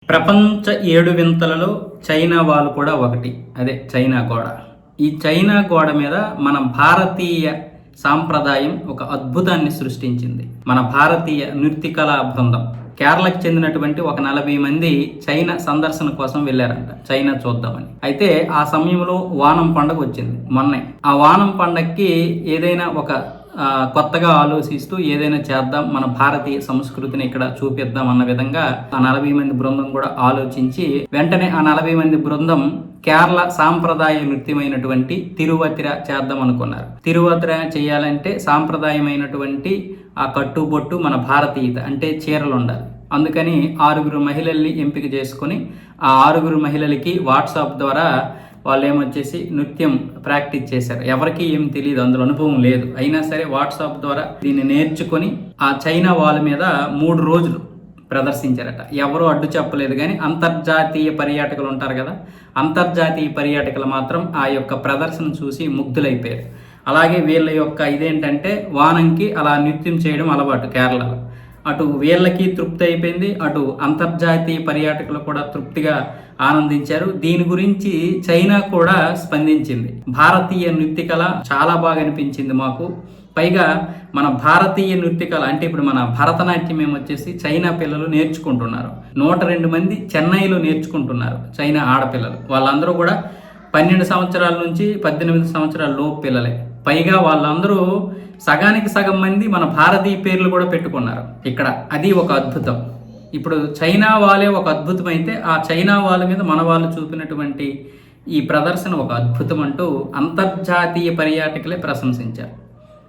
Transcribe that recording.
ప్రపంచ 7 వింతలలో China wall కూడా ఒకటి. అదే చైనా గోడ. ఈ చైనా గోడ మీద మన భారతీయ సాంప్రదాయం ఒక అద్భుతాన్ని సృష్టించింది. మన భారతీయ నృత్యకళా బృందం కేరళకు చెందినటువంటి ఒక 40 మంది చైనా సందర్శన కోసం వెళ్ళారంట, చైనా చూద్దామని. అయితే ఆ సమయంలో ఓణం పండుగ వచ్చింది మొన్నే. ఆ ఓణం పండగకి ఏదైనా ఒక కొత్తగా ఆలోచిస్తూ ఏదైనా చేద్దాం, మన భారతీయ సంస్కృతిని ఇక్కడ చూపిద్దాం అన్న విధంగా ఆ 40 మంది బృందం కూడా ఆలోచించి వెంటనే ఆ 40 మంది బృందం కేరళ సాంప్రదాయ నృత్యమైనటువంటి తిరువాతిర చేద్దాం అనుకున్నారు. తిరువాతిర చేయాలంటే సాంప్రదాయమైనటువంటి ఆ కట్టుబొట్టు మన భారతీయత అంటే చీరలు ఉండాలి. అందుకని 6 మహిళల్ని ఎంపిక చేసుకొని ఆ 6 మహిళలకి వాట్సాప్ ద్వారా వాళ్ళు ఏమొచ్చేసి నృత్యం ప్రాక్టీస్ చేశారు. ఎవరికి ఏం తెలియదు, అందులో అనుభవం లేదు. అయినా సరే వాట్సాప్ ద్వారా దీన్ని నేర్చుకొని ఆ చైనా వాల్ మీద 3 రోజులు ప్రదర్శించారట. ఎవరూ అడ్డు చెప్పలేదు. కానీ అంతర్జాతీయ పర్యాటకులు ఉంటారు కదా, అంతర్జాతీయ పర్యాటకులు మాత్రం ఆ యొక్క ప్రదర్శన చూసి ముగ్ధులైపోయారు. అలాగే వీళ్ళ యొక్క ఇదేంటంటే వానంకి అలా నృత్యం చేయడం అలవాటు కేరళలో. అటు వీళ్ళకి తృప్తి అయిపోయింది, అటు అంతర్జాతీయ పర్యాటకులు కూడా తృప్తిగా ఆనందించారు. దీని గురించి చైనా కూడా స్పందించింది. భారతీయ నృత్యకళ చాలా బాగా అనిపించింది మాకు. పైగా మన భారతీయ నృత్యకళ అంటే ఇప్పుడు మన భరతనాట్యం ఏమొచ్చేసి చైనా పిల్లలు నేర్చుకుంటున్నారు. 102 మంది చెన్నైలో నేర్చుకుంటున్నారు చైనా ఆడపిల్లలు. వాళ్ళందరూ కూడా 12 సంవత్సరాల నుంచి 18 సంవత్సరాల లోపు పిల్లలే. పైగా వాళ్ళందరూ సగానికి సగం మంది మన భారతీయ పేర్లు కూడా పెట్టుకున్నారు ఇక్కడ. అది ఒక అద్భుతం. ఇప్పుడు చైనా వాళ్ళే ఒక అద్భుతం అయితే ఆ చైనా వాళ్ళ మీద మన వాళ్ళు చూపినటువంటి ఈ ప్రదర్శన ఒక అద్భుతం అంటూ అంతర్జాతీయ పర్యాటకులే ప్రశంసించారు.